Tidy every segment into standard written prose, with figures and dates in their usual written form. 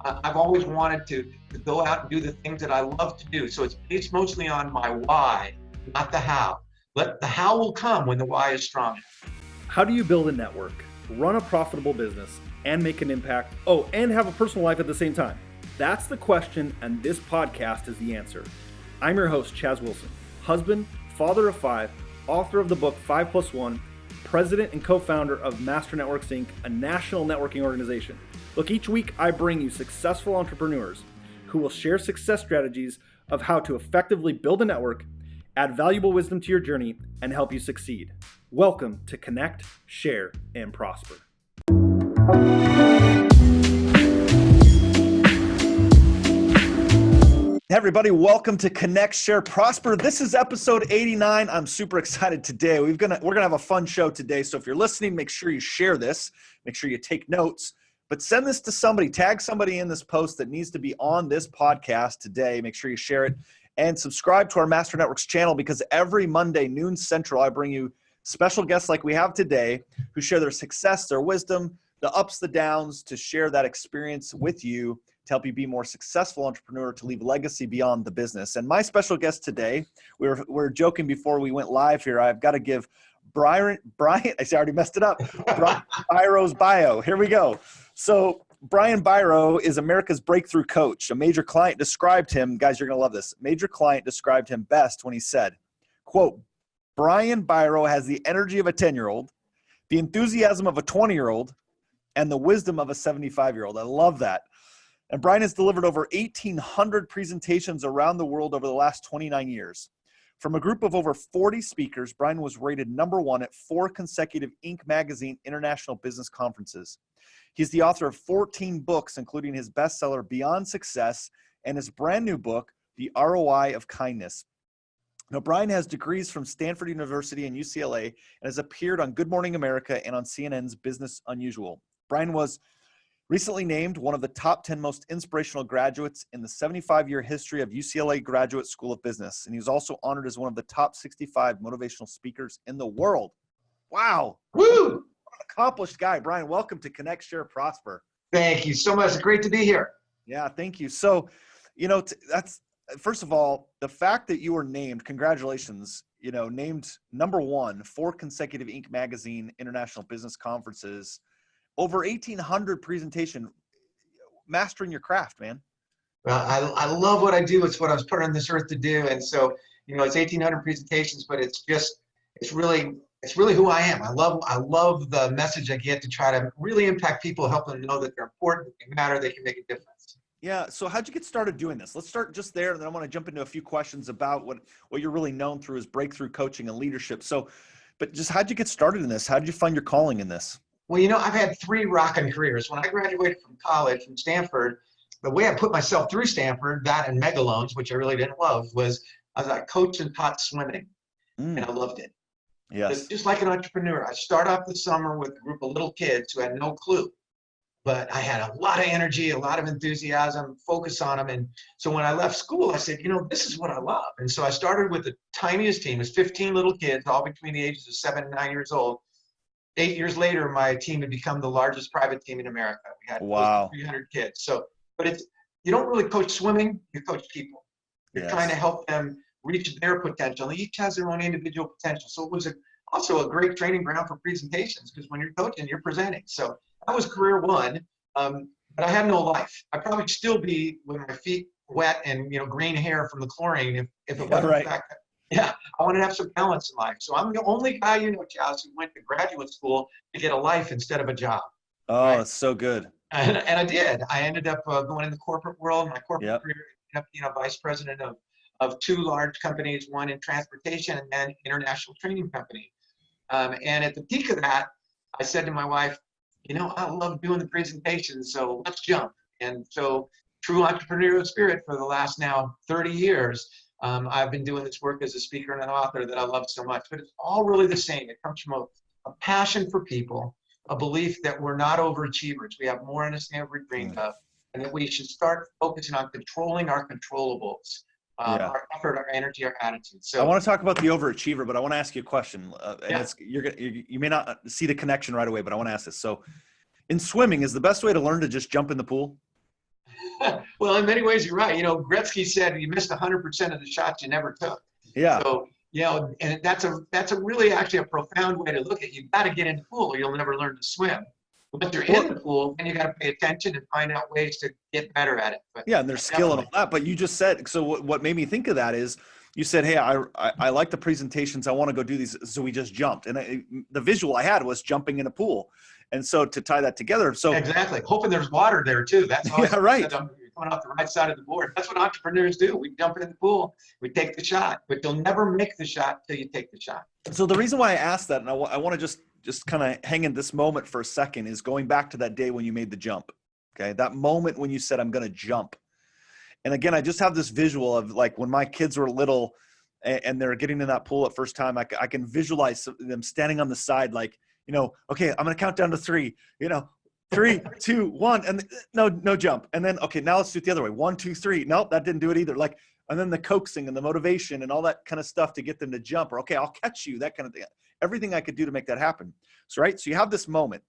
I've always wanted to go out and do the things that I love to do. So it's based mostly on my why, not the how. But the how will come when the why is strong. How do you build a network, run a profitable business, and make an impact? Oh, and have a personal life at the same time? That's the question, and this podcast is the answer. I'm your host, Chaz Wilson, husband, father of 5, author of the book 5+1, president and co-founder of Master Networks, Inc., a national networking organization. Look, each week I bring you successful entrepreneurs who will share success strategies of how to effectively build a network, add valuable wisdom to your journey, and help you succeed. Welcome to Connect, Share, and Prosper. Hey everybody, welcome to Connect, Share, Prosper. This is episode 89. I'm super excited today. We're gonna have a fun show today. So if you're listening, make sure you share this. Make sure you take notes. But send this to somebody. Tag somebody in this post that needs to be on this podcast today. Make sure you share it. And subscribe to our Master Networks channel, because every Monday, noon Central, I bring you special guests like we have today who share their success, their wisdom, the ups, the downs, to share that experience with you to help you be a more successful entrepreneur, to leave legacy beyond the business. And my special guest today, we were joking before we went live here, I've got to give Brian, I already messed it up, Brian Biro's bio. Here we go. So Brian Biro is America's breakthrough coach. A major client described him, guys, you're going to love this. Major client described him best when he said, quote, Brian Biro has the energy of a 10-year-old, the enthusiasm of a 20-year-old, and the wisdom of a 75-year-old. I love that. And Brian has delivered over 1,800 presentations around the world over the last 29 years. From a group of over 40 speakers, Brian was rated #1 at 4 consecutive Inc. magazine international business conferences. He's the author of 14 books, including his bestseller, Beyond Success, and his brand new book, The ROI of Kindness. Now, Brian has degrees from Stanford University and UCLA and has appeared on Good Morning America and on CNN's Business Unusual. Brian was recently named one of the top 10 most inspirational graduates in the 75-year history of UCLA Graduate School of Business. And he was also honored as one of the top 65 motivational speakers in the world. Wow. Woo! Accomplished guy. Brian, welcome to Connect, Share, Prosper. Thank you so much. It's great to be here. Yeah, thank you. So, that's, first of all, the fact that you were named, congratulations, named #1, 4 consecutive Inc. magazine international business conferences, over 1,800 presentation, mastering your craft, man. Well, I love what I do. It's what I was put on this earth to do. And so, it's 1,800 presentations, but it's really who I am. I love the message I get to try to really impact people, help them know that they're important, they matter, they can make a difference. Yeah. So how'd you get started doing this? Let's start just there. And then I want to jump into a few questions about what you're really known through is breakthrough coaching and leadership. So, but just how'd you get started in this? How did you find your calling in this? Well, I've had 3 rocking careers. When I graduated from college, from Stanford, the way I put myself through Stanford, that and megalones, which I really didn't love, was I was like coach and taught swimming, and I loved it. Yes. Just like an entrepreneur, I start off the summer with a group of little kids who had no clue, but I had a lot of energy, a lot of enthusiasm, focus on them. And so when I left school, I said, this is what I love. And so I started with the tiniest team. It was 15 little kids, all between the ages of 7 and 9 years old. 8 years later, my team had become the largest private team in America. We had close to 300 kids. So, but you don't really coach swimming, you coach people. You're trying to help them reach their potential. They each has their own individual potential. So it was also a great training ground for presentations, because when you're coaching, you're presenting. So that was career 1, but I had no life. I'd probably still be with my feet wet and green hair from the chlorine if it wasn't the fact that, I want to have some balance in life. So I'm the only guy Chaz, who went to graduate school to get a life instead of a job. Oh, right? That's so good. And I did. I ended up going in the corporate world. My corporate career, ended up, vice president of 2 large companies, one in transportation and then international training company. And at the peak of that, I said to my wife, I love doing the presentations, so let's jump. And so, true entrepreneurial spirit for the last now 30 years, I've been doing this work as a speaker and an author that I love so much. But it's all really the same. It comes from a passion for people, a belief that we're not overachievers. We have more in us than we dreamed of, and that we should start focusing on controlling our controllables. Our effort, our energy, our attitude. So I want to talk about the overachiever, but I want to ask you a question. And you may not see the connection right away, but I want to ask this. So in swimming, is the best way to learn to just jump in the pool? Well, in many ways, you're right. Gretzky said you missed 100% of the shots you never took. Yeah. So, and that's a really actually a profound way to look at it. You've got to get in the pool or you'll never learn to swim. Once you're in the pool, then you got to pay attention and find out ways to get better at it. But yeah, and there's skill and all that. But you just said, so what made me think of that is you said, hey, I like the presentations. I want to go do these. So we just jumped. And the visual I had was jumping in a pool. And so to tie that together. So exactly. Hoping there's water there too. That's always right. You're coming off the right side of the board. That's what entrepreneurs do. We jump in the pool, we take the shot, but they'll never make the shot till you take the shot. So the reason why I asked that, and I want to just kind of hang in this moment for a second, is going back to that day when you made the jump. Okay. That moment when you said, I'm going to jump. And again, I just have this visual of like when my kids were little and they're getting in that pool at first time, I can visualize them standing on the side, like, okay, I'm going to count down to 3, 3, 2, 1, and no jump. And then, okay, now let's do it the other way. 1, 2, 3. Nope, that didn't do it either. Like, and then the coaxing and the motivation and all that kind of stuff to get them to jump, or, okay, I'll catch you, that kind of thing. Everything I could do to make that happen. So, right. So you have this moment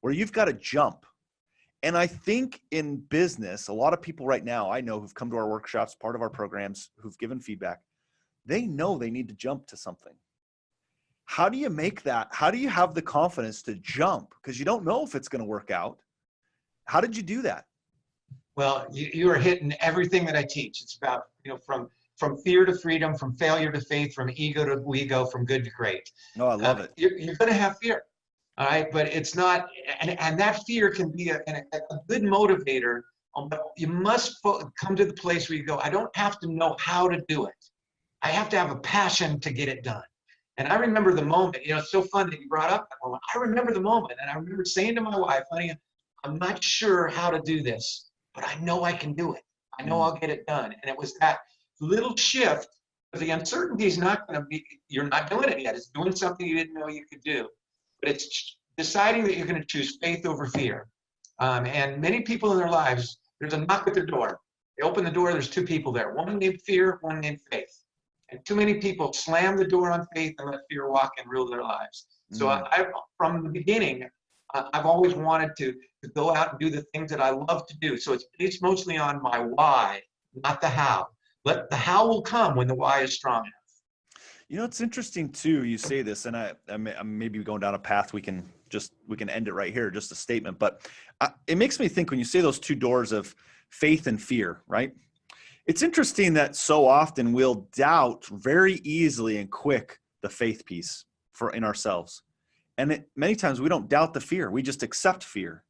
where you've got to jump. And I think in business, a lot of people right now I know who've come to our workshops, part of our programs, who've given feedback, they know they need to jump to something. How do you make that? How do you have the confidence to jump? Because you don't know if it's going to work out. How did you do that? Well, you are hitting everything that I teach. It's about, from fear to freedom, from failure to faith, from ego to we go, from good to great. No, I love it. You're going to have fear. All right. But it's not, and that fear can be a good motivator. But you must come to the place where you go, I don't have to know how to do it. I have to have a passion to get it done. And I remember the moment, it's so fun that you brought up that moment. I remember the moment, and I remember saying to my wife, honey, I'm not sure how to do this, but I know I can do it. I know I'll get it done. And it was that little shift, because the uncertainty is not going to be, you're not doing it yet. It's doing something you didn't know you could do. But it's deciding that you're going to choose faith over fear. And many people in their lives, there's a knock at their door. They open the door, there's 2 people there, one named fear, one named faith. And too many people slam the door on faith and let fear walk and rule their lives. So I from the beginning, I've always wanted to go out and do the things that I love to do. So it's based mostly on my why, not the how. The how will come when the why is strong enough. It's interesting too. You say this, and I'm maybe going down a path we can end it right here, just a statement. But it makes me think when you say those 2 doors of faith and fear, right? It's interesting that so often we'll doubt very easily and quick the faith piece in ourselves. And many times we don't doubt the fear. We just accept fear.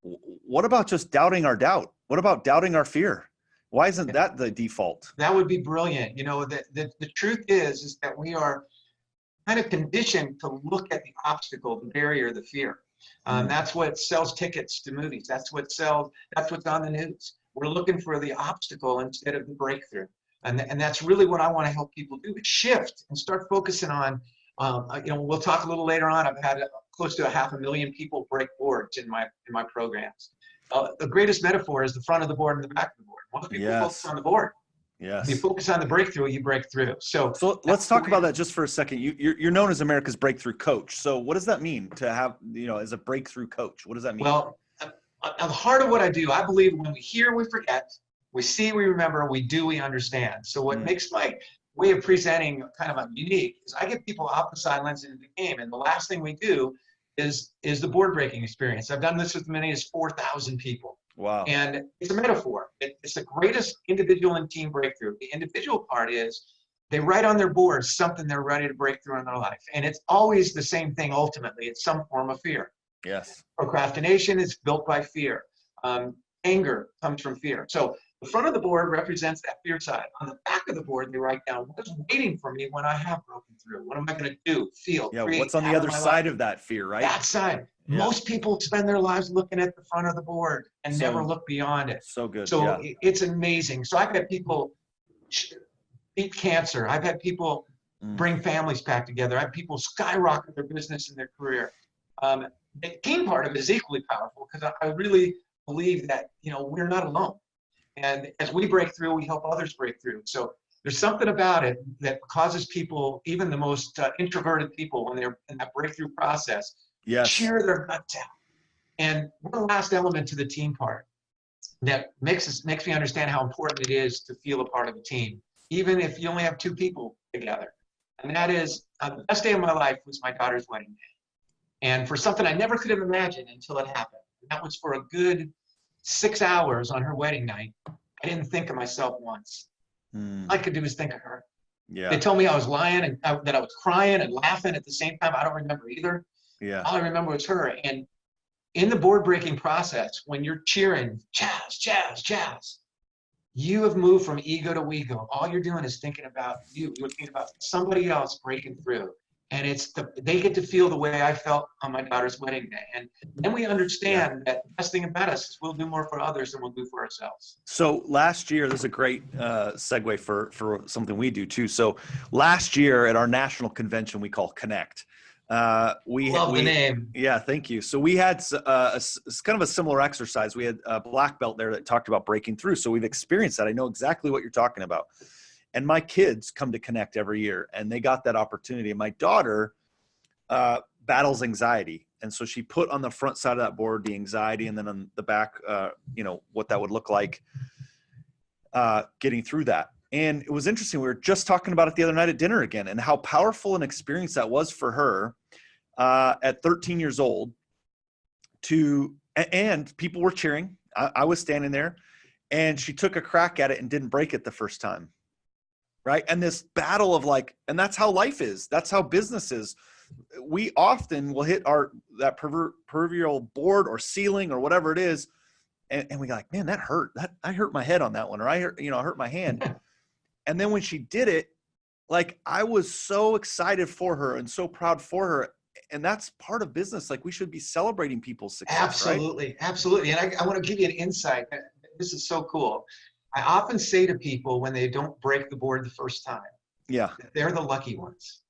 What about just doubting our doubt? What about doubting our fear? Why isn't that the default? That would be brilliant. The truth is that we are kind of conditioned to look at the obstacle, the barrier, the fear. That's what sells tickets to movies. That's what's on the news. We're looking for the obstacle instead of the breakthrough. And that's really what I want to help people do, is shift and start focusing on, we'll talk a little later on. I've had close to 500,000 people break boards in my programs. The greatest metaphor is the front of the board and the back of the board. Most people focus on the board. Yes. If you focus on the breakthrough, you break through. So let's talk about that just for a second. You're known as America's breakthrough coach. So what does that mean to have, as a breakthrough coach? What does that mean? Well, at the heart of what I do, I believe when we hear, we forget, we see, we remember, we do, we understand. So what makes my way of presenting kind of unique is I get people off the sidelines into the game. And the last thing we do is the board breaking experience. I've done this with as many as 4,000 people. Wow. And it's a metaphor. It's the greatest individual and team breakthrough. The individual part is they write on their boards something they're ready to break through in their life. And it's always the same thing ultimately. It's some form of fear. Yes. Procrastination is built by fear. Anger comes from fear. So the front of the board represents that fear side. On the back of the board, they write down what's waiting for me when I have broken through. What am I going to do, feel, create? What's on the other side of that fear, right? That side. Yeah. Most people spend their lives looking at the front of the board and never look beyond it. So good. So it's amazing. So I've had people beat cancer. I've had people bring families back together. I have people skyrocket their business and their career. The team part of it is equally powerful because I really believe that, we're not alone. And as we break through, we help others break through. So there's something about it that causes people, even the most introverted people, when they're in that breakthrough process, cheer their guts out. And one last element to the team part. that makes me understand how important it is to feel a part of a team, even if you only have two people together. And that is the best day of my life was my daughter's wedding day. And for something I never could have imagined until it happened. And that was for a good 6 hours on her wedding night. I didn't think of myself once. All I could do was think of her. Yeah. They told me I was lying and that I was crying and laughing at the same time. I don't remember either. Yeah. All I remember was her. And in the board breaking process, when you're cheering, Chaz, Chaz, Chaz, you have moved from ego to ego. All you're doing is thinking about you. You're thinking about somebody else breaking through. And they get to feel the way I felt on my daughter's wedding day. And then we understand that the best thing about us is we'll do more for others than we'll do for ourselves. So last year, this is a great segue for something we do too. So last year at our national convention, we call Connect. We love the name. Yeah, thank you. So we had kind of a similar exercise. We had a black belt there that talked about breaking through. So we've experienced that. I know exactly what you're talking about. And my kids come to Connect every year, and they got that opportunity. And my daughter battles anxiety. And so she put on the front side of that board the anxiety, and then on the back, what that would look like getting through that. And it was interesting. We were just talking about it the other night at dinner again, and how powerful an experience that was for her at 13 years old. And people were cheering. I was standing there, and she took a crack at it and didn't break it the first time. Right. And this battle of and that's how life is. That's how business is. We often will hit that proverbial board or ceiling or whatever it is. And we go like, man, that hurt. I hurt my head on that one. Or I hurt my hand. And then when she did it, I was so excited for her and so proud for her. And that's part of business. We should be celebrating people's success. Absolutely. Right? Absolutely. And I want to give you an insight. This is so cool. I often say to people when they don't break the board the first time, they're the lucky ones.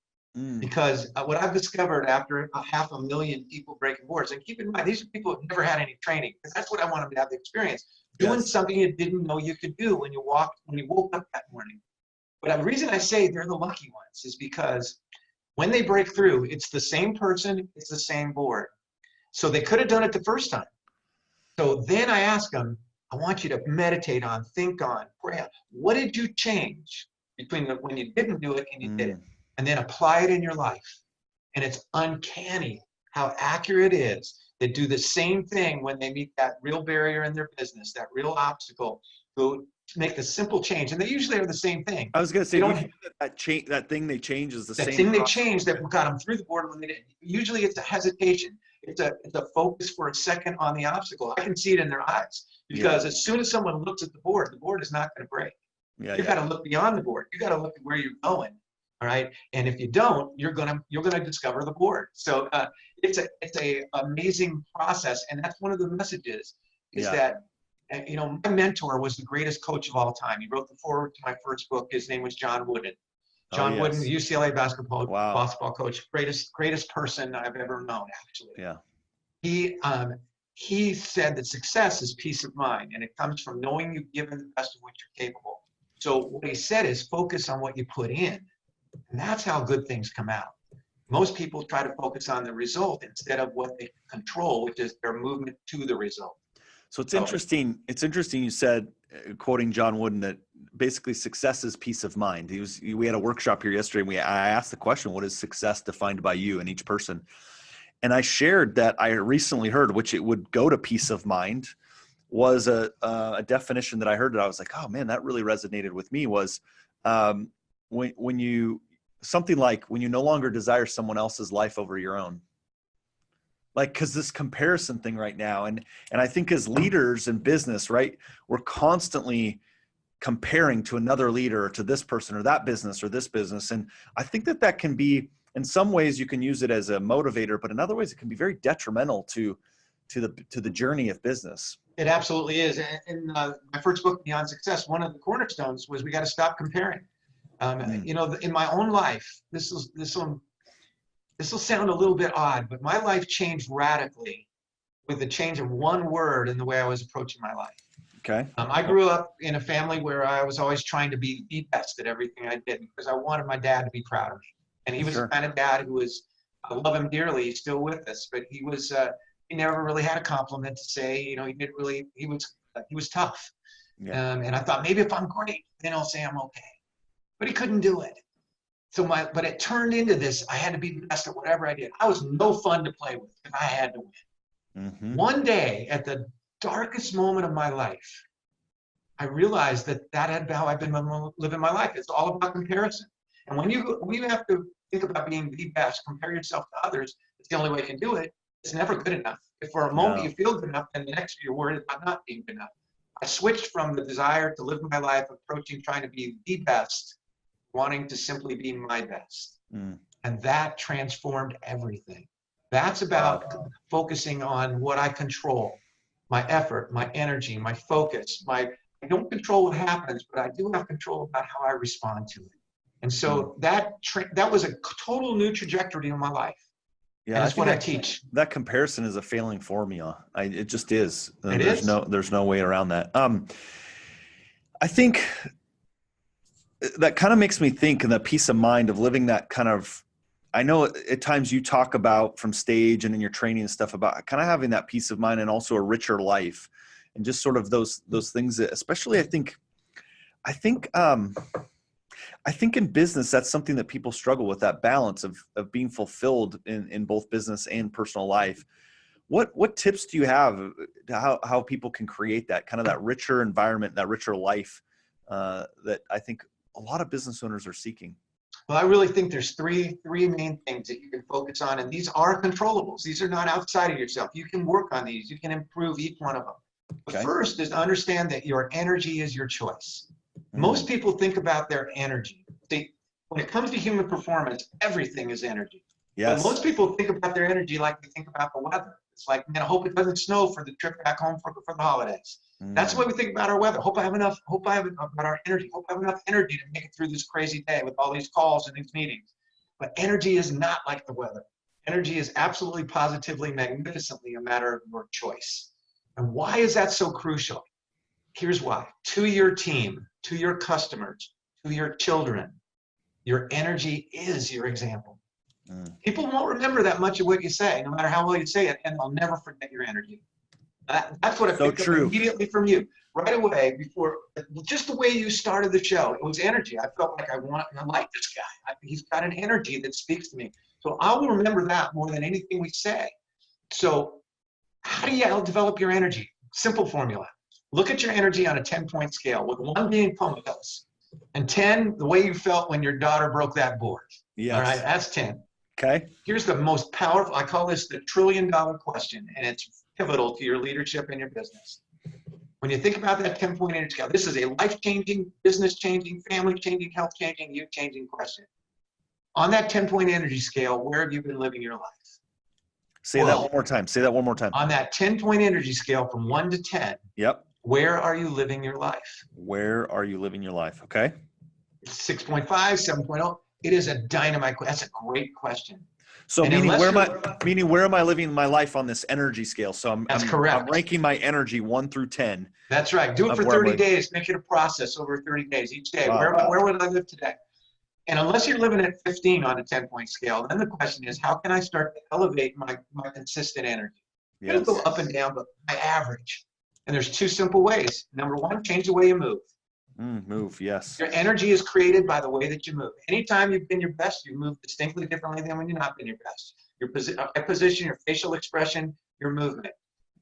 Because what I've discovered after 500,000 people breaking boards, and keep in mind, these are people who've never had any training, because that's what I want them to have the experience. Doing something you didn't know you could do when you woke up that morning. But the reason I say they're the lucky ones is because when they break through, it's the same person, it's the same board. So they could have done it the first time. So then I ask them, I want you to meditate on, think on, pray on. What did you change between when you didn't do it and you did it? And then apply it in your life. And it's uncanny how accurate it is. They do the same thing when they meet that real barrier in their business, that real obstacle, to make the simple change. And they usually are the same thing. I was going to say, that thing they change is the same. That thing they changed that got them through the board when they did. Usually it's a hesitation. It's a focus for a second on the obstacle. I can see it in their eyes. Because as soon as someone looks at the board is not going to break. You got to look beyond the board. You got to look at where you're going. All right. And if you don't, you're gonna discover the board. So it's a amazing process. And that's one of the messages is that my mentor was the greatest coach of all time. He wrote the foreword to my first book. His name was John Wooden. John Wooden, the UCLA basketball coach, greatest person I've ever known, actually. Yeah. He said that success is peace of mind, and it comes from knowing you've given the best of what you're capable. So what he said is focus on what you put in, and that's how good things come out. Most people try to focus on the result instead of what they control, which is their movement to the result. So it's interesting. It's interesting you said, quoting John Wooden, that basically success is peace of mind. We had a workshop here yesterday, and I asked the question, what is success defined by you and each person? And I shared that I recently heard, which it would go to peace of mind, was a definition that I heard that I was like, oh man, that really resonated with me, was when you no longer desire someone else's life over your own. Cause this comparison thing right now. And I think as leaders in business, right, we're constantly comparing to another leader or to this person or that business or this business. And I think that can be, in some ways you can use it as a motivator, but in other ways it can be very detrimental to the journey of business. It absolutely is. In my first book, Beyond Success, one of the cornerstones was we got to stop comparing. In my own life, this will sound a little bit odd, but my life changed radically with the change of one word in the way I was approaching my life. Okay. I grew up in a family where I was always trying to be the best at everything I did because I wanted my dad to be proud of me. And he was the kind of dad who was, I love him dearly, he's still with us, but he never really had a compliment to say. He was he was tough. Yeah. And I thought maybe if I'm great, then I'll say I'm okay. But he couldn't do it. But it turned into this. I had to be the best at whatever I did. I was no fun to play with because I had to win. Mm-hmm. One day, at the darkest moment of my life, I realized that had how I've been living my life. It's all about comparison. And when you have to think about being the best, compare yourself to others, it's the only way you can do it. It's never good enough. If for a moment you feel good enough, then the next you're worried about not being good enough. I switched from the desire to live my life approaching trying to be the best, wanting to simply be my best. And that transformed everything. That's about focusing on what I control, my effort, my energy, my focus. I don't control what happens, but I do have control about how I respond to it. And so that was a total new trajectory in my life. Yeah, and that's what I teach. That comparison is a failing formula. It just is. There's no way around that. I think that kind of makes me think, and that peace of mind of living that kind of, I know at times you talk about from stage and in your training and stuff about kind of having that peace of mind and also a richer life, and just sort of those things that, especially I think in business, that's something that people struggle with, that balance of being fulfilled in both business and personal life. What tips do you have to how people can create that kind of that richer environment, that richer life that I think a lot of business owners are seeking? Well, I really think there's three main things that you can focus on, and these are controllables. These are not outside of yourself. You can work on these. You can improve each one of them. The first is to understand that your energy is your choice. Most people think about their energy. When it comes to human performance, everything is energy. Yes. But most people think about their energy like they think about the weather. It's like, man, I hope it doesn't snow for the trip back home for the holidays. That's the way we think about our weather. Hope I have enough about our energy. Hope I have enough energy to make it through this crazy day with all these calls and these meetings. But energy is not like the weather. Energy is absolutely, positively, magnificently a matter of your choice. And why is that so crucial? Here's why. To your team, to your customers, to your children, your energy is your example. People won't remember that much of what you say, no matter how well you say it, and they'll never forget your energy. That's what I picked up immediately from you. Right away, before, just the way you started the show, it was energy. I felt like I like this guy. He's got an energy that speaks to me. So I will remember that more than anything we say. So how do you develop your energy? Simple formula. Look at your energy on a 10-point scale, with 1 being comatose and 10, the way you felt when your daughter broke that board. Yes. All right, that's 10. Okay. Here's the most powerful, I call this the $1 trillion question, and it's pivotal to your leadership and your business. When you think about that 10-point energy scale, this is a life-changing, business-changing, family-changing, health-changing, you-changing question. On that 10-point energy scale, where have you been living your life? Say that one more time. Say that one more time. On that 10-point energy scale from 1 to 10. Yep. Where are you living your life? Where are you living your life? Okay. 6.5, 7.0. It is a dynamite. That's a great question. So meaning where am I living my life on this energy scale? So I'm ranking my energy 1 through 10. That's right. Do it for 30 days. Make it a process over 30 days each day. Wow. Where would I live today? And unless you're living at 15 on a 10-point scale, then the question is, how can I start to elevate my consistent energy? Yes. It'll go up and down, but my average. And there's 2 simple ways. Number 1, change the way you move. Move, yes. Your energy is created by the way that you move. Anytime you've been your best, you move distinctly differently than when you've not been your best. Your position, your facial expression, your movement.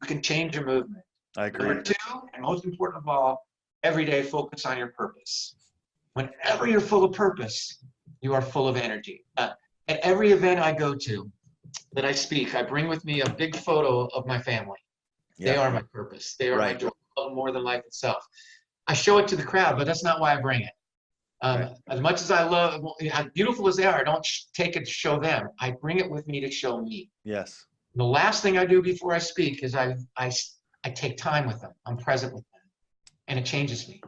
You can change your movement. I agree. Number 2, and most important of all, every day focus on your purpose. Whenever you're full of purpose, you are full of energy. At every event I go to that I speak, I bring with me a big photo of my family. Yeah. They are my purpose. They are my joy, more than life itself. I show it to the crowd, but that's not why I bring it. As much as I love, as beautiful as they are, I don't take it to show them. I bring it with me to show me. Yes. The last thing I do before I speak is I take time with them. I'm present with them, and it changes me.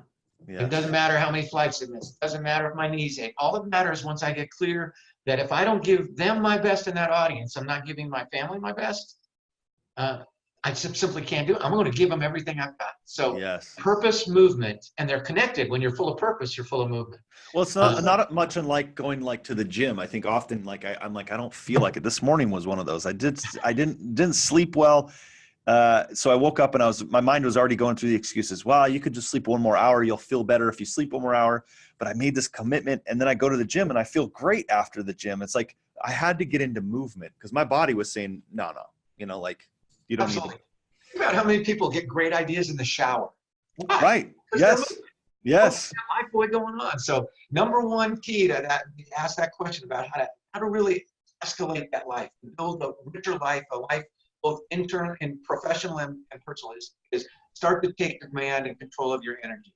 Yes. It doesn't matter how many flights I miss. It doesn't matter if my knees ache. All that matters once I get clear that if I don't give them my best in that audience, I'm not giving my family my best. I simply can't do it. I'm going to give them everything I've got. So yes. Purpose, movement, and they're connected. When you're full of purpose, you're full of movement. Well, it's not much unlike going to the gym. I think often I'm I don't feel like it. This morning was one of those. I didn't sleep well, So I woke up and my mind was already going through the excuses. Wow, you could just sleep one more hour. You'll feel better if you sleep one more hour. But I made this commitment, and then I go to the gym and I feel great after the gym. It's like I had to get into movement because my body was saying, no, like you don't Absolutely. need to. Think about how many people get great ideas in the shower. Why? Right. Because they're Yes. moving. Yes. Life boy going on. So number one key to that, ask that question about how to really escalate that life, build a richer life, a life both internal and professional and personal is start to take command and control of your energy.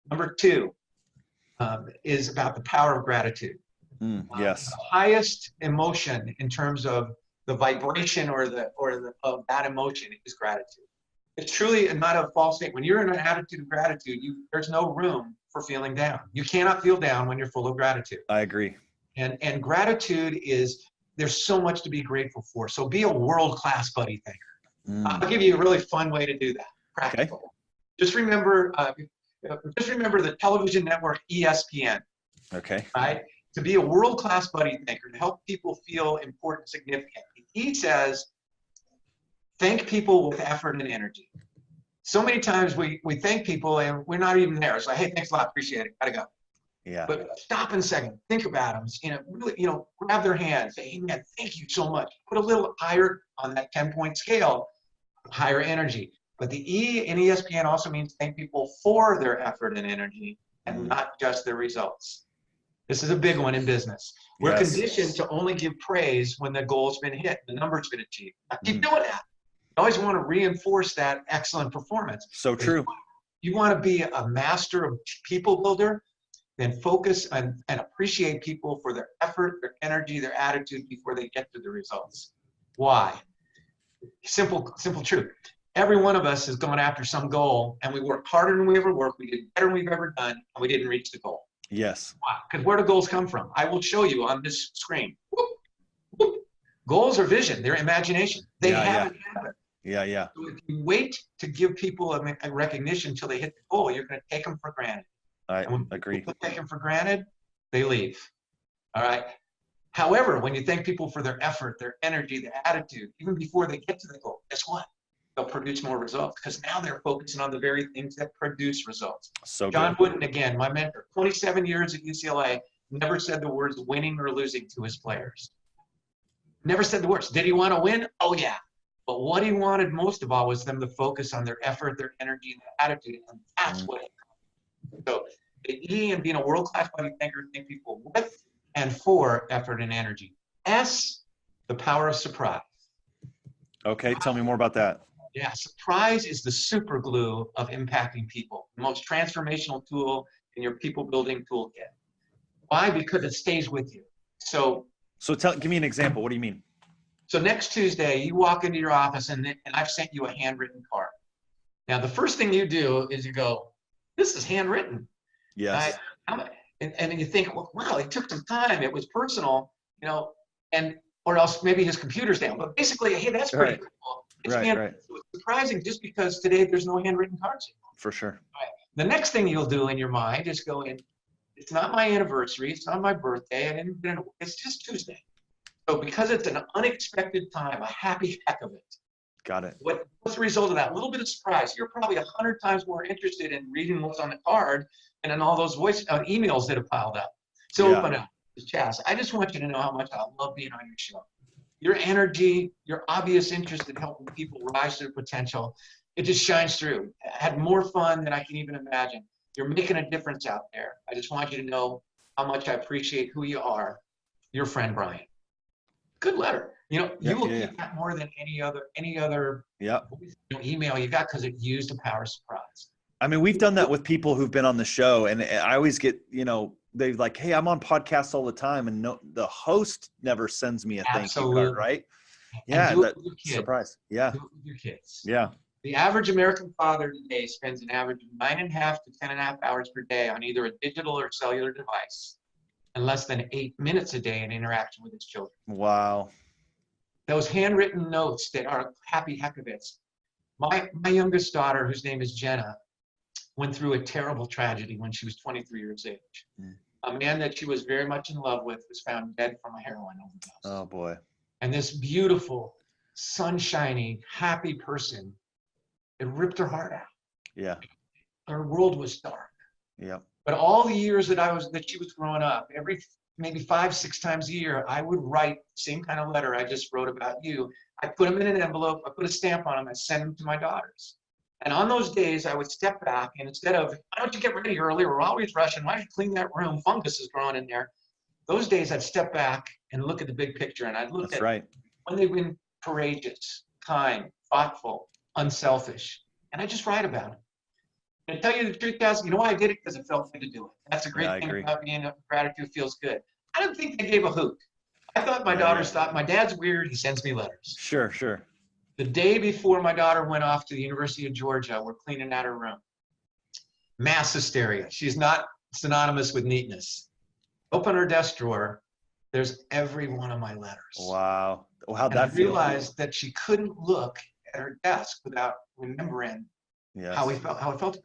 Number two is about the power of gratitude. Yes. The highest emotion in terms of the vibration of that emotion is gratitude. It's truly not a false state. When you're in an attitude of gratitude, there's no room for feeling down. You cannot feel down when you're full of gratitude. I agree. And gratitude there's so much to be grateful for. So be a world-class buddy thinker. I'll give you a really fun way to do that. Practical. Okay. Just remember the television network E.S.P.N. Okay. Right? To be a world-class buddy thinker, to help people feel important, significant. He says, thank people with effort and energy. So many times we thank people and we're not even there. It's like, hey, thanks a lot, appreciate it, gotta go. Yeah. But stop in a second, think about them, really, grab their hand, say, hey man, thank you so much. Put a little higher on that 10-point scale, higher energy. But the E in ESPN also means thank people for their effort and energy and not just their results. This is a big one in business. We're conditioned to only give praise when the goal's been hit, the number's been achieved. Now, keep doing that. You always want to reinforce that excellent performance. So true. You want to be a master of people builder, then focus and appreciate people for their effort, their energy, their attitude before they get to the results. Why? Simple truth. Every one of us is going after some goal, and we worked harder than we ever worked. We did better than we've ever done, and we didn't reach the goal. Yes. Why? Because where do goals come from? I will show you on this screen. Whoop, whoop. Goals are vision. They're imagination. They haven't happened. Yeah. So if you wait to give people a recognition until they hit the goal, you're going to take them for granted. I agree. People take them for granted, they leave. All right. However, when you thank people for their effort, their energy, their attitude, even before they get to the goal, guess what? They'll produce more results because now they're focusing on the very things that produce results. So John good. Wooden, again, my mentor, 27 years at UCLA, never said the words winning or losing to his players. Never said the words. Did he want to win? Oh, yeah. But what he wanted most of all was them to focus on their effort, their energy, and their attitude. And that's what he did. So the E in being a world-class buddy thinker, thank people with and for effort and energy. S, the power of surprise. Okay, tell me more about that. Yeah, surprise is the super glue of impacting people, the most transformational tool in your people building toolkit. Why? Because it stays with you. So give me an example. What do you mean? So next Tuesday, you walk into your office and I've sent you a handwritten card. Now, the first thing you do is you go, this is handwritten. Yes. And you think, well, wow, it took some time. It was personal, or else maybe his computer's down. But basically, hey, that's pretty cool. It's right. So it's surprising just because today there's no handwritten cards anymore. For sure. Right. The next thing you'll do in your mind is go in, it's not my anniversary. It's not my birthday. It's just Tuesday. So because it's an unexpected time, a happy heck of it. Got it. What's the result of that? A little bit of surprise. You're probably 100 times more interested in reading what's on the card and in all those emails that have piled up. So open up. Chaz, I just want you to know how much I love being on your show. Your energy, your obvious interest in helping people rise to their potential, it just shines through. I had more fun than I can even imagine. You're making a difference out there. I just want you to know how much I appreciate who you are. Your friend, Brian. Good letter. You will get that more than any other email you got because it used the power of surprise. I mean, we've done that with people who've been on the show, and I always get, they're like, hey, I'm on podcasts all the time, and the host never sends me a thank you card, right? Yeah, do it with your kids. Surprise. Yeah. Do it with your kids. Yeah. The average American father today spends an average of 9.5 to 10.5 hours per day on either a digital or cellular device, and less than 8 minutes a day in interaction with his children. Wow. Those handwritten notes that are happy heck of it. My youngest daughter, whose name is Jenna, went through a terrible tragedy when she was 23 years of age. A man that she was very much in love with was found dead from a heroin overdose. Oh, boy. And this beautiful, sunshiny, happy person. It ripped her heart out. Yeah. Her world was dark. Yeah. But all the years that she was growing up, every maybe 5, 6 times a year, I would write the same kind of letter I just wrote about you. I put them in an envelope, I put a stamp on them, I send them to my daughters. And on those days, I would step back, and instead of, why don't you get ready early? We're always rushing. Why don't you clean that room? Fungus is growing in there. Those days, I'd step back and look at the big picture, and I'd look That's at right. when they've been courageous, kind, thoughtful, unselfish, and I just write about it. And to tell you the truth, guys, you know why I did it? Because it felt good to do it. That's the Yeah, I great thing agree. about being a gratitude feels good. I didn't think they gave a hoot. I thought my Yeah, daughters yeah. thought my dad's weird. He sends me letters. Sure, sure. The day before my daughter went off to the University of Georgia, we're cleaning out her room. Mass hysteria. She's not synonymous with neatness. Open her desk drawer. There's every one of my letters. Wow. Well, how'd And I that feel? realized that she couldn't look at her desk without remembering Yes. how it felt.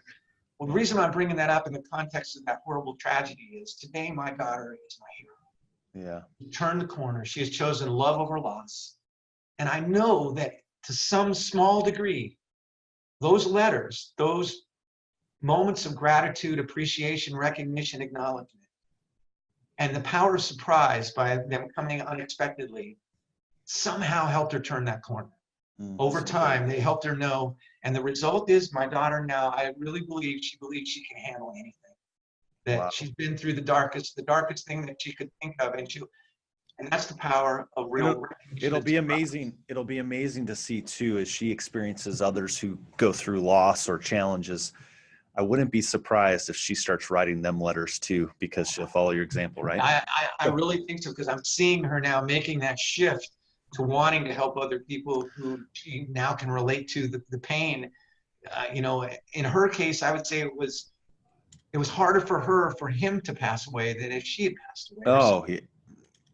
Well, the reason I'm bringing that up in the context of that horrible tragedy is today my daughter is my hero. Yeah. She turned the corner. She has chosen love over loss. And I know that to some small degree, those letters, those moments of gratitude, appreciation, recognition, acknowledgement, and the power of surprise by them coming unexpectedly somehow helped her turn that corner. Over time, they helped her know, and the result is my daughter now, I really believe she believes she can handle anything. That Wow. she's been through the darkest thing that she could think of, and that's the power of real recognition. It'll be amazing. It'll be amazing to see too, as she experiences others who go through loss or challenges. I wouldn't be surprised if she starts writing them letters too, because of all your example, right? I really think so, because I'm seeing her now making that shift to wanting to help other people who she now can relate to the pain. In her case, I would say it was harder for him to pass away than if she had passed away. Oh,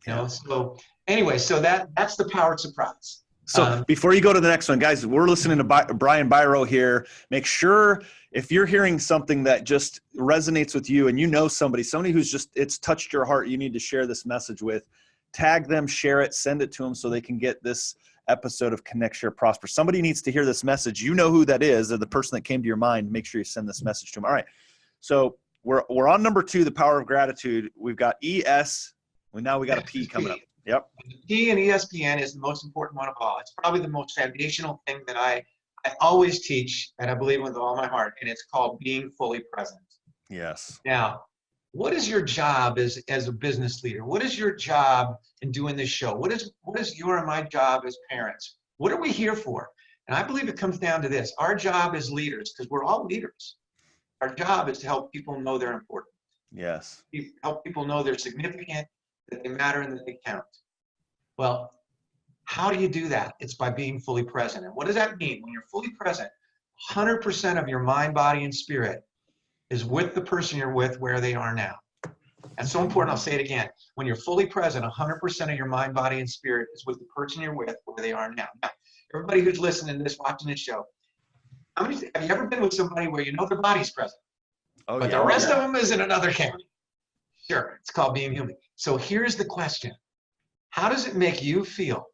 yeah. So anyway, so that's the power of surprise. So before you go to the next one, guys, we're listening to Brian Biro here. Make sure if you're hearing something that just resonates with you and you know somebody who's it's touched your heart, you need to share this message with, tag them, share it, send it to them so they can get this episode of Connect, Share, Prosper. Somebody needs to hear this message. You know who that is, or the person that came to your mind. Make sure you send this message to them. All right. So we're on number 2, the power of gratitude. We've got E.S. Now we got a P coming up. Yep. P in E.S.P.N. is the most important one of all. It's probably the most foundational thing that I always teach, and I believe with all my heart, and it's called being fully present. Yes. Now, what is your job as a business leader? What is your job in doing this show? What is your and my job as parents? What are we here for? And I believe it comes down to this. Our job as leaders, because we're all leaders, our job is to help people know they're important. Yes. Help people know they're significant, that they matter, and that they count. Well, how do you do that? It's by being fully present. And what does that mean? When you're fully present, 100% of your mind, body, and spirit is with the person you're with where they are now. That's so important. I'll say it again. When you're fully present, 100% of your mind, body, and spirit is with the person you're with where they are now. Now, everybody who's listening to this, watching this show, have you ever been with somebody where you know their body's present, but the rest of them is in another county? Sure, it's called being human. So here's the question. How does it make you feel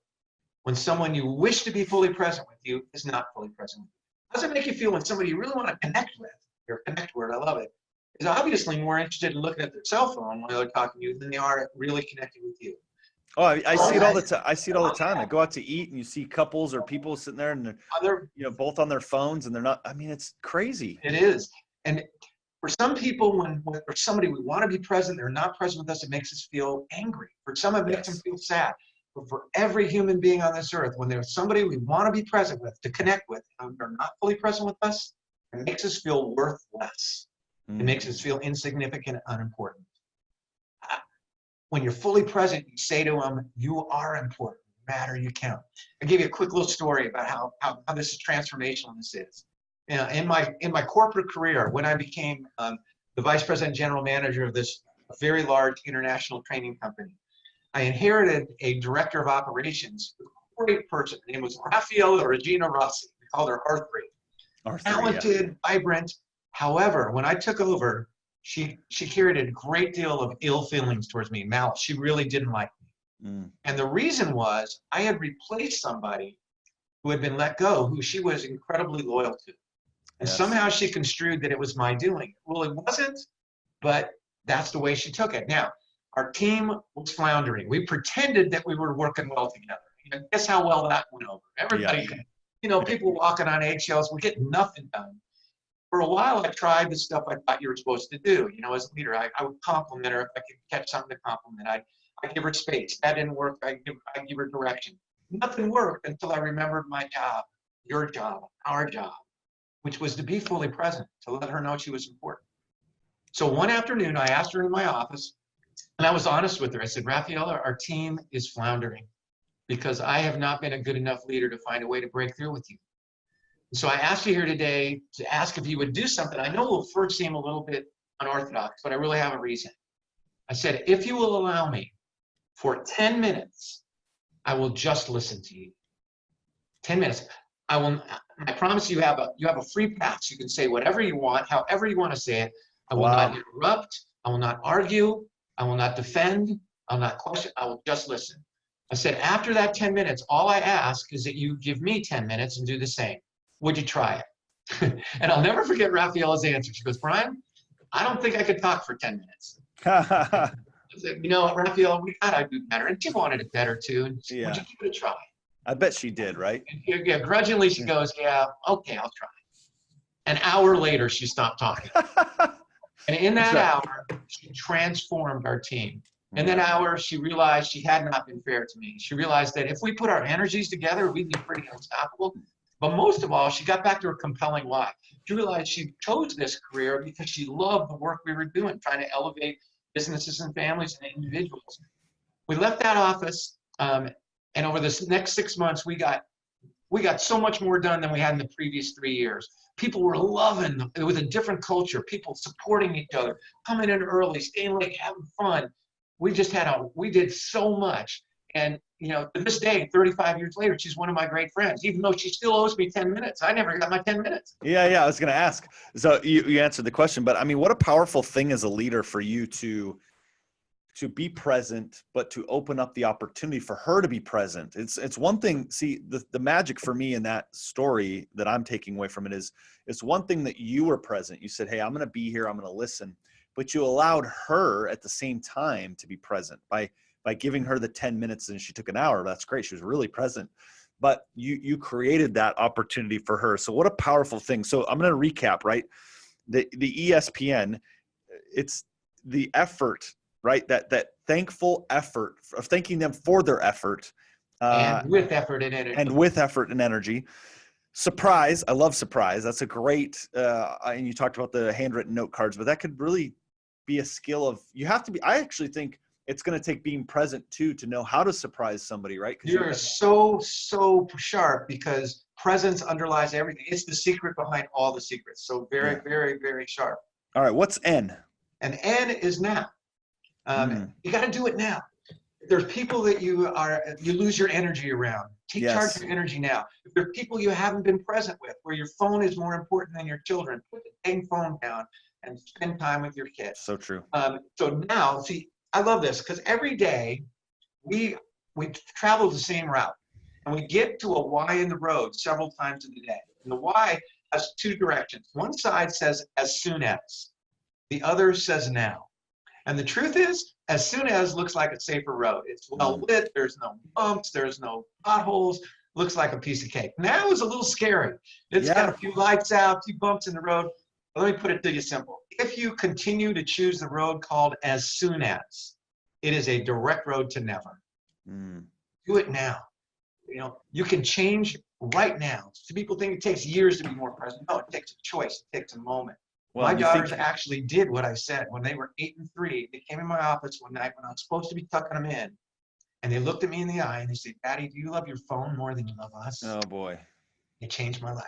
when someone you wish to be fully present with you is not fully present with you? How does it make you feel when somebody you really want to connect with, your connect word, I love it, is obviously more interested in looking at their cell phone while they're talking to you than they are really connecting with you? Oh, I see it all the time. I see it all the time. I go out to eat and you see couples or people sitting there and they're both on their phones and they're not. I mean, it's crazy. It is. And for some people, when for somebody we want to be present, they're not present with us, it makes us feel angry. For some, it makes them feel sad. But for every human being on this earth, when there's somebody we want to be present with, to connect with, and they're not fully present with us, it makes us feel worthless. It makes us feel insignificant and unimportant. When you're fully present, you say to them, you are important, you matter, you count. I'll give you a quick little story about how this is transformational this is. In my corporate career, when I became the vice president general manager of this very large international training company, I inherited a director of operations, a great person. Her name was Raffaella Regina Rossi. We called her R3. Talented, vibrant. However, when I took over, she carried a great deal of ill feelings towards me, malice. She really didn't like me. And the reason was I had replaced somebody who had been let go, who she was incredibly loyal to. And Yes. somehow she construed that it was my doing. Well, it wasn't, but that's the way she took it. Now, our team was floundering. We pretended that we were working well together. And guess how well that went over? Everybody, people walking on eggshells, we're getting nothing done. For a while, I tried the stuff I thought you were supposed to do. As a leader, I would compliment her if I could catch something to compliment. I give her space. That didn't work. I give her direction. Nothing worked until I remembered my job, your job, our job, which was to be fully present, to let her know she was important. So one afternoon, I asked her in my office, and I was honest with her. I said, Rafaela, our team is floundering because I have not been a good enough leader to find a way to break through with you. So I asked you here today to ask if you would do something. I know it will first seem a little bit unorthodox, but I really have a reason. I said, if you will allow me for 10 minutes, I will just listen to you. 10 minutes. I promise you have a free pass. You can say whatever you want, however you want to say it. I will not interrupt. I will not argue. I will not defend. I'll not question. I will just listen. I said, after that 10 minutes, all I ask is that you give me 10 minutes and do the same. Would you try it? And I'll never forget Rafaela's answer. She goes, Brian, I don't think I could talk for 10 minutes. I said, Rafaela, we gotta do better. And she wanted it better too. And she, would you give it a try? I bet she did, right? And, grudgingly she goes, yeah, okay, I'll try. An hour later, she stopped talking. And in that hour, she transformed our team. In that hour, she realized she had not been fair to me. She realized that if we put our energies together, we'd be pretty unstoppable. But most of all, she got back to her compelling why. She realized she chose this career because she loved the work we were doing, trying to elevate businesses and families and individuals. We left that office, and over this next 6 months, we got so much more done than we had in the previous 3 years. People were loving it. It was a different culture. People supporting each other, coming in early, staying late, having fun. We did so much. And, to this day, 35 years later, she's one of my great friends, even though she still owes me 10 minutes. I never got my 10 minutes. Yeah. I was going to ask. So you answered the question, but I mean, what a powerful thing as a leader for you to be present, but to open up the opportunity for her to be present. It's one thing. See, the magic for me in that story that I'm taking away from it is, it's one thing that you were present. You said, hey, I'm going to be here. I'm going to listen. But you allowed her at the same time to be present by giving her the 10 minutes, and she took an hour. That's great. She was really present, but you created that opportunity for her. So what a powerful thing. So I'm going to recap, right? The E.S.P.N, it's the effort, right? That thankful effort of thanking them for their effort. And with effort and energy. Surprise. I love surprise. That's a great, and you talked about the handwritten note cards, but that could really be a skill of, you have to be, I actually think it's going to take being present too, to know how to surprise somebody, right? You're so sharp, because presence underlies everything. It's the secret behind all the secrets. So very, very, very sharp. All right. What's N? And N is now. You got to do it now. There's people that you lose your energy around. Take charge of your energy now. If there are people you haven't been present with, where your phone is more important than your children, put the dang phone down and spend time with your kids. So true. So now, see, I love this, because every day we travel the same route, and we get to a Y in the road several times in the day. And the Y has two directions. One side says as soon as, the other says now. And the truth is, as soon as looks like a safer road. It's well lit, there's no bumps, there's no potholes, looks like a piece of cake. Now is a little scary. It's got a few lights out, a few bumps in the road. But let me put it to you simple. If you continue to choose the road called as soon as, it is a direct road to never. Do it now. You can change right now. Some people think it takes years to be more present. No, it takes a choice. It takes a moment. Well, my daughters actually did what I said. When they were 8 and 3, they came in my office one night when I was supposed to be tucking them in, and they looked at me in the eye and they said, Daddy, do you love your phone more than you love us? Oh, boy. It changed my life.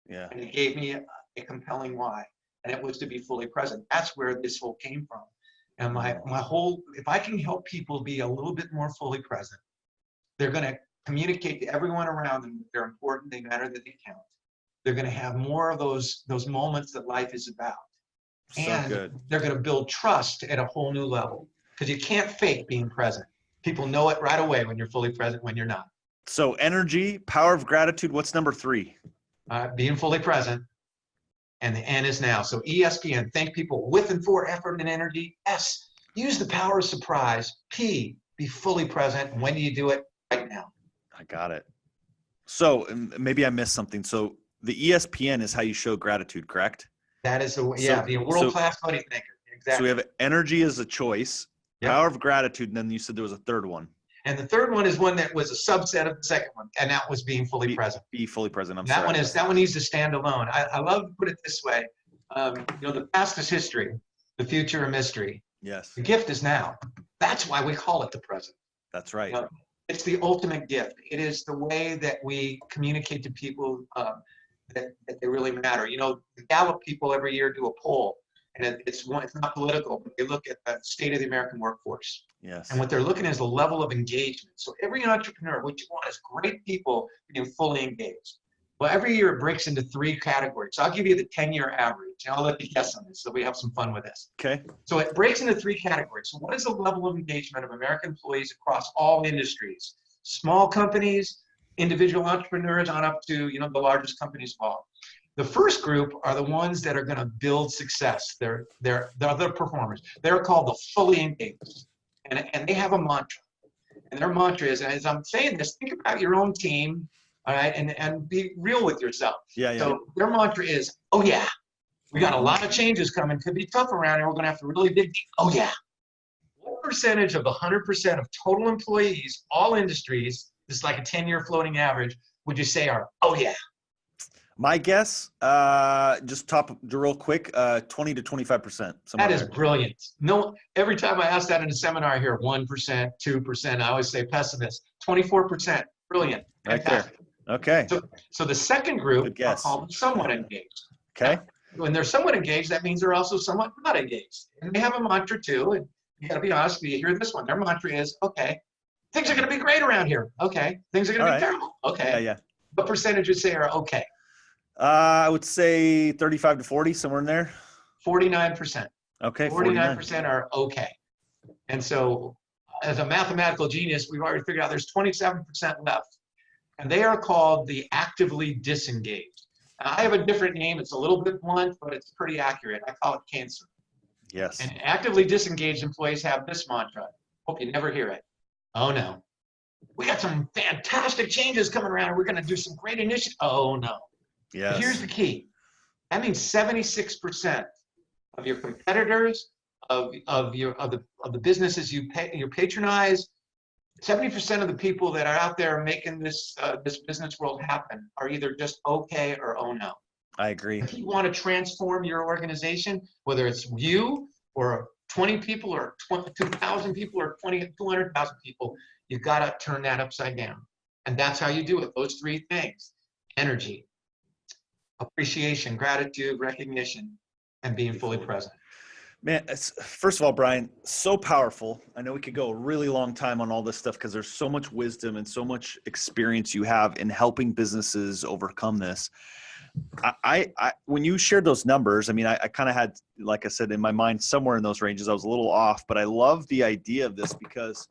Yeah. And it gave me a compelling why, and it was to be fully present. That's where this whole came from. And my whole, if I can help people be a little bit more fully present, they're going to communicate to everyone around them that they're important, they matter, that they count. They're going to have more of those moments that life is about. And they're going to build trust at a whole new level, because you can't fake being present. People know it right away when you're fully present, when you're not. So energy, power of gratitude. What's number 3? Being fully present. And the N is now. So E.S.P.N, thank people with and for effort and energy. S, use the power of surprise. P, be fully present. And when do you do it? Right now. I got it. So maybe I missed something. So the E.S.P.N is how you show gratitude, correct? That is the way, yeah, be a world-class money thinker. Exactly. So we have energy as a choice, power of gratitude, and then you said there was a third one. And the third one is one that was a subset of the second one, and that was being fully present. Be fully present. That one needs to stand alone. I love to put it this way. The past is history, the future a mystery. Yes. The gift is now. That's why we call it the present. That's right. It's the ultimate gift. It is the way that we communicate to people that they really matter. The Gallup people every year do a poll, and it's not political, but they look at the state of the American workforce. Yes. And what they're looking at is the level of engagement. So every entrepreneur, what you want is great people being fully engaged. Well, every year it breaks into 3 categories. So I'll give you the 10-year average, and I'll let you guess on this so we have some fun with this. Okay. So it breaks into 3 categories. So what is the level of engagement of American employees across all industries? Small companies, individual entrepreneurs, on up to the largest companies of all. The first group are the ones that are going to build success. They're the performers. They're called the fully engaged. And they have a mantra. And their mantra is, and as I'm saying this, think about your own team, all right, and be real with yourself. Yeah. So their mantra is, oh yeah, we got a lot of changes coming. Could be tough around here. We're going to have to really dig deep. Oh yeah. What percentage of the 100% of total employees, all industries, this is like a 10-year floating average, would you say are, oh yeah? My guess, just real quick, 20 to 25%. That is brilliant. No, every time I ask that in a seminar, I hear 1%, 2%. I always say pessimist. 24%. Brilliant. Fantastic. Right there. Okay. So the second group are called somewhat engaged. Okay. Now, when they're somewhat engaged, that means they're also somewhat not engaged. And they have a mantra too. And you got to be honest, you hear this one. Their mantra is, okay, things are going to be great around here. Okay. Things are going to be terrible. Okay. Yeah. What percentage would say are okay? I would say 35 to 40, somewhere in there. 49%. Okay. 49% are okay. And so as a mathematical genius, we've already figured out there's 27% left. And they are called the actively disengaged. Now, I have a different name. It's a little bit blunt, but it's pretty accurate. I call it cancer. Yes. And actively disengaged employees have this mantra. Hope you never hear it. Oh no. We got some fantastic changes coming around and we're going to do some great initiatives. Oh no. Yes. Here's the key. That means 76% of your competitors, of the businesses you patronize, 70% of the people that are out there making this business world happen are either just okay or oh no. I agree. If you want to transform your organization, whether it's you or 20 people or 2,000 people or 200,000 people, you've got to turn that upside down. And that's how you do it. Those 3 things: energy, appreciation, gratitude, recognition, and being fully present. Man, first of all, Brian, so powerful. I know we could go a really long time on all this stuff because there's so much wisdom and so much experience you have in helping businesses overcome this. I when you shared those numbers, I mean, I kind of had, like I said, in my mind, somewhere in those ranges, I was a little off, but I love the idea of this because,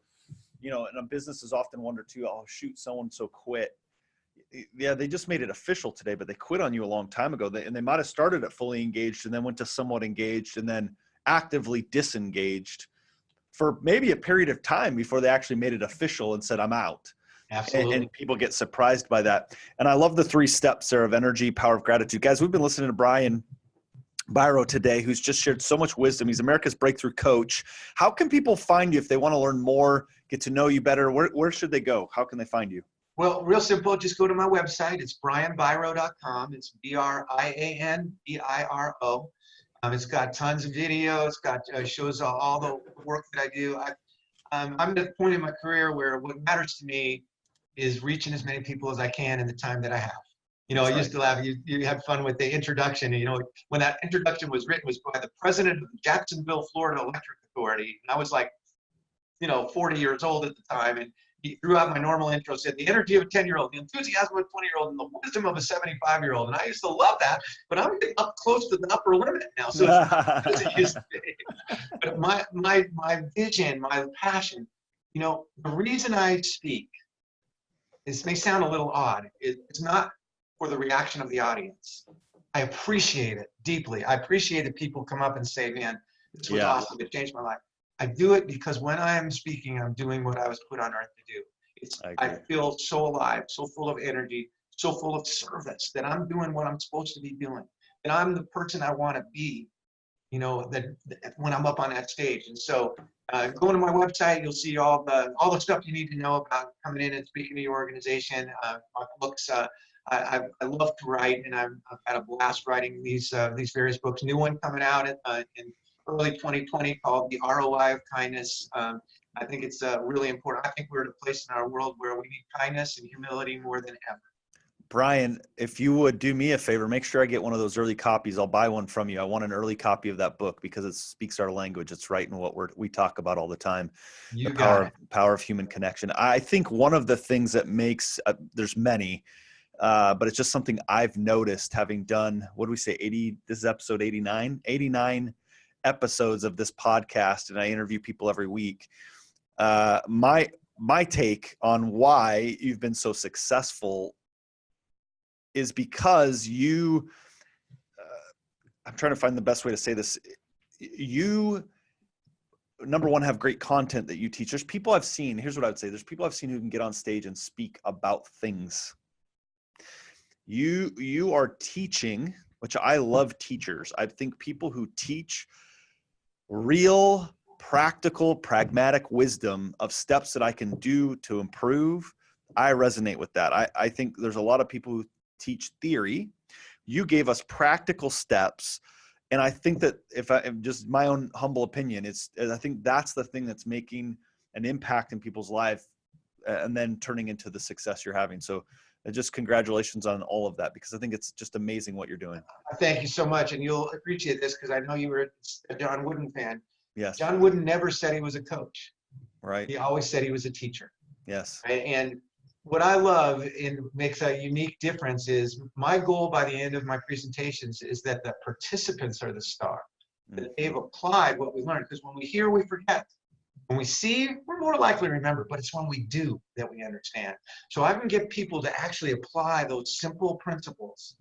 and a business is often wonder too, oh shoot, so-and-so quit. Yeah, they just made it official today, but they quit on you a long time ago. And they might have started at fully engaged and then went to somewhat engaged and then actively disengaged for maybe a period of time before they actually made it official and said, I'm out. Absolutely. And people get surprised by that. And I love the 3 steps there of energy, power of gratitude. Guys, we've been listening to Brian Biro today, who's just shared so much wisdom. He's America's breakthrough coach. How can people find you if they want to learn more, get to know you better? Where should they go? How can they find you? Well, real simple. Just go to my website. It's brianbiro.com. It's BRIANBIRO. It's got tons of video. It's got shows all the work that I do. I'm at a point in my career where what matters to me is reaching as many people as I can in the time that I have. I used to laugh. You had fun with the introduction. When that introduction was written, it was by the president of the Jacksonville, Florida Electric Authority. And I was like, 40 years old at the time. And he threw out my normal intro, said the energy of a 10-year-old, the enthusiasm of a 20-year-old, and the wisdom of a 75-year-old. And I used to love that, but I'm getting up close to the upper limit now. So it used to be. But my vision, my passion, the reason I speak this may sound a little odd. It's not for the reaction of the audience. I appreciate it deeply. I appreciate that people come up and say, man, this was awesome. It changed my life. I do it because when I am speaking, I'm doing what I was put on earth to do. I feel so alive, so full of energy, so full of service that I'm doing what I'm supposed to be doing. And I'm the person I want to be, you know, that when I'm up on that stage. And so go to my website, you'll see all the stuff you need to know about coming in and speaking to your organization. My books, I love to write, and I've had a blast writing these various books. New one coming out in early 2020 called The ROI of Kindness. I think it's really important. I think we're at a place in our world where we need kindness and humility more than ever. Brian, if you would do me a favor, make sure I get one of those early copies. I'll buy one from you. I want an early copy of that book because it speaks our language. It's right in what we talk about all the time. You the power of human connection. I think one of the things that makes, there's many, but it's just something I've noticed having done, what do we say, 80, this is episode 89 episodes of this podcast, and I interview people every week. My take on why you've been so successful is because you, I'm trying to find the best way to say this. You, number one, have great content that you teach. There's people I've seen, here's what I would say. There's people I've seen who can get on stage and speak about things. You are teaching, which I love teachers. I think people who teach real, practical, pragmatic wisdom of steps that I can do to improve, I resonate with that. I think there's a lot of people who teach theory. You gave us practical steps. And I think that if just my own humble opinion, I think that's the thing that's making an impact in people's life and then turning into the success you're having. So just congratulations on all of that, because I think it's just amazing what you're doing. Thank you so much. And you'll appreciate this because I know you were a John Wooden fan. Yes. John Wooden never said he was a coach. Right. He always said he was a teacher. Yes. Right? And what I love and makes a unique difference is my goal by the end of my presentations is that the participants are the star, that they've applied what we learned. Because when we hear, we forget. When we see, we're more likely to remember, but it's when we do that we understand. So I can get people to actually apply those simple principles,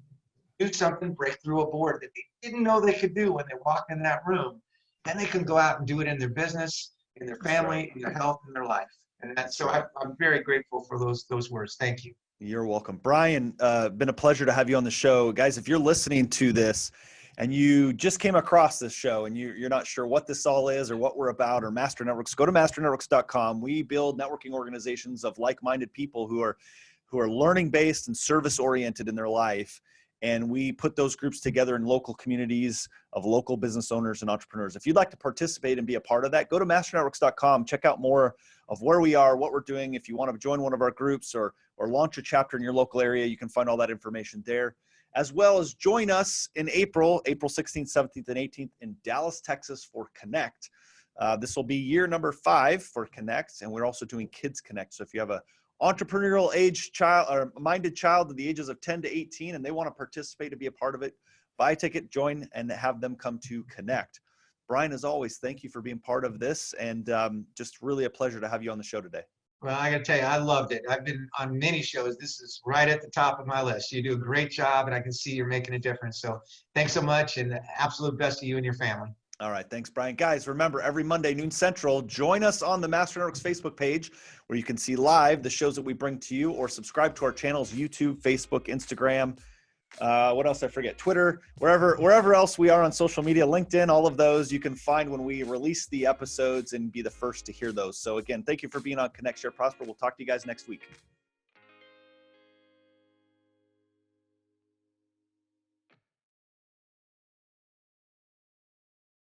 do something, break through a board that they didn't know they could do when they walked in that room. Then they can go out and do it in their business, in their family, in their health, in their life. And that's so I'm very grateful for those words. Thank you. You're welcome. Brian, been a pleasure to have you on the show. Guys, if you're listening to this and you just came across this show and you're not sure what this all is or what we're about or Master Networks, go to masternetworks.com. We build networking organizations of like-minded people who are learning-based and service-oriented in their life. And we put those groups together in local communities of local business owners and entrepreneurs. If you'd like to participate and be a part of that, go to masternetworks.com. Check out more of where we are, what we're doing. If you want to join one of our groups or launch a chapter in your local area, you can find all that information there. As well as join us in April 16th, 17th, and 18th in Dallas, Texas for Connect. This will be year number 5 for Connect, and we're also doing Kids Connect. So if you have a entrepreneurial age child or minded child at the ages of 10 to 18 and they want to participate to be a part of it, buy a ticket, join, and have them come to Connect. Brian, as always, thank you for being part of this, and just really a pleasure to have you on the show today. Well, I got to tell you, I loved it. I've been on many shows. This is right at the top of my list. You do a great job, and I can see you're making a difference. So thanks so much, and absolute best to you and your family. All right. Thanks, Brian. Guys, remember, every Monday, noon Central, join us on the Master Networks Facebook page where you can see live the shows that we bring to you, or subscribe to our channels, YouTube, Facebook, Instagram. What else I forget? Twitter, wherever else we are on social media, LinkedIn, all of those you can find when we release the episodes and be the first to hear those. So again, thank you for being on Connect, Share, Prosper. We'll talk to you guys next week.